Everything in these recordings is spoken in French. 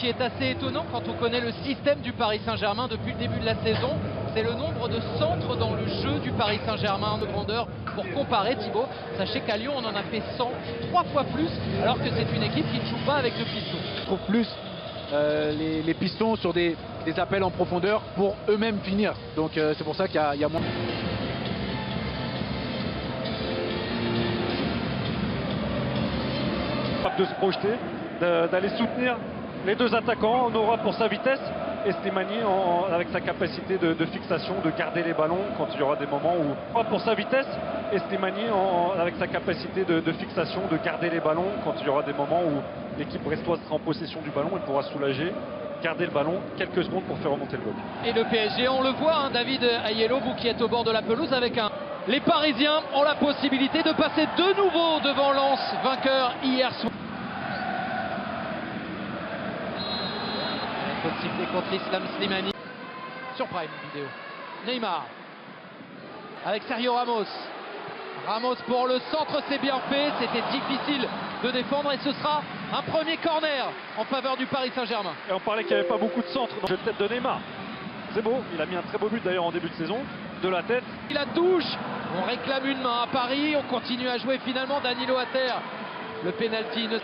qui est assez étonnant quand on connaît le système du Paris Saint-Germain depuis le début de la saison, c'est le nombre de centres dans le jeu du Paris Saint-Germain en grandeur. Pour comparer, Thibaut, sachez qu'à Lyon on en a fait 100, 3 fois plus, alors que c'est une équipe qui ne joue pas avec le piston. Je trouve plus les pistons sur des appels en profondeur pour eux-mêmes finir. Donc c'est pour ça qu'il y a moins. De se projeter, d'aller soutenir les deux attaquants, Honora pour sa vitesse et Slimani avec sa capacité de fixation, de garder les ballons quand il y aura des moments où... Pour sa vitesse et Slimani avec sa capacité de fixation, de garder les ballons quand il y aura des moments où l'équipe brestoise sera en possession du ballon, elle pourra soulager, garder le ballon quelques secondes pour faire remonter le bloc. Et le PSG, on le voit, David Ayello, vous qui êtes au bord de la pelouse avec un... Les Parisiens ont la possibilité de passer de nouveau devant Lens, vainqueur hier soir. Possible contre Islam Slimani. Sur Prime Vidéo. Neymar. Avec Sergio Ramos. Ramos pour le centre, c'est bien fait. C'était difficile de défendre et ce sera un premier corner en faveur du Paris Saint-Germain. Et on parlait qu'il n'y avait pas beaucoup de centres dans le tête de Neymar. C'est beau, il a mis un très beau but d'ailleurs en début de saison. De la tête. Il la touche. On réclame une main à Paris. On continue à jouer finalement. Danilo à terre. Le pénalty ne...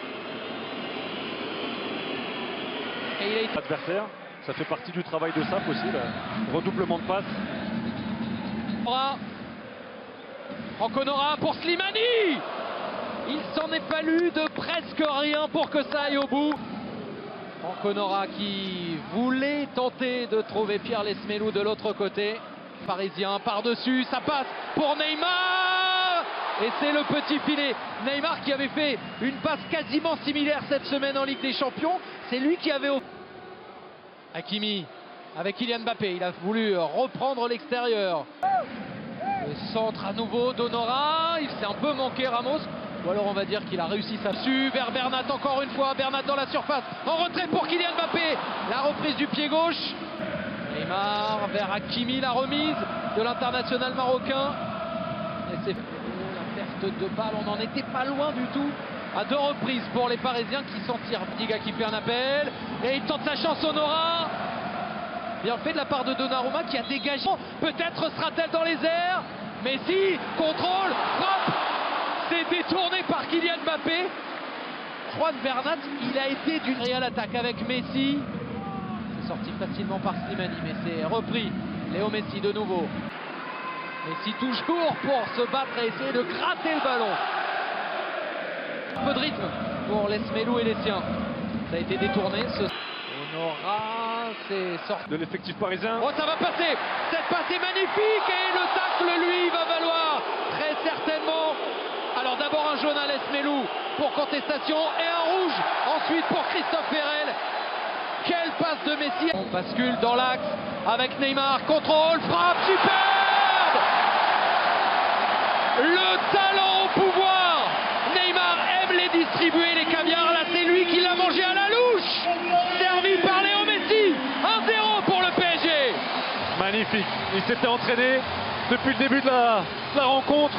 Adversaire, ça fait partie du travail de SAP aussi, le redoublement de passes. Franck Honora pour Slimani. Il s'en est fallu de presque rien pour que ça aille au bout. Franck Honora qui voulait tenter de trouver Pierre Lesmelou de l'autre côté. Parisien par-dessus, ça passe pour Neymar. Et c'est le petit filet. Neymar qui avait fait une passe quasiment similaire cette semaine en Ligue des Champions. C'est lui qui avait... Hakimi avec Kylian Mbappé. Il a voulu reprendre l'extérieur. Le centre à nouveau d'Honora. Il s'est un peu manqué Ramos. Ou alors on va dire qu'il a réussi sa dessus vers Bernat encore une fois. Bernat dans la surface. En retrait pour Kylian Mbappé. La reprise du pied gauche. Neymar vers Hakimi. La remise de l'international marocain. Et c'est la perte de balle. On n'en était pas loin du tout. À deux reprises pour les Parisiens qui s'en tirent. Diga qui fait un appel. Et il tente sa chance Honora. Bien fait de la part de Donnarumma qui a dégagé. Peut-être sera-t-elle dans les airs. Messi, contrôle, frappe. C'est détourné par Kylian Mbappé. Juan Bernat, il a été d'une réelle attaque avec Messi. C'est sorti facilement par Slimani, mais c'est repris. Léo Messi de nouveau. Messi toujours pour se battre et essayer de gratter le ballon. Un peu de rythme pour Lesmelou et les siens. Ça a été détourné. Honora, c'est sorti de l'effectif parisien. Oh, ça va passer. Cette passe est magnifique et le tacle, lui, va valoir très certainement. Alors d'abord un jaune à Lesmelou pour contestation et un rouge ensuite pour Christophe Ferrel. Quelle passe de Messi. On bascule dans l'axe avec Neymar. Contrôle, frappe, superbe. Le talent au pouvoir. Neymar aime les distribuer, les caviars. Là, c'est lui qui l'a mangé à la louche. Servi par Léo Messi. 1-0 pour le PSG. Magnifique. Il s'était entraîné depuis le début de la rencontre.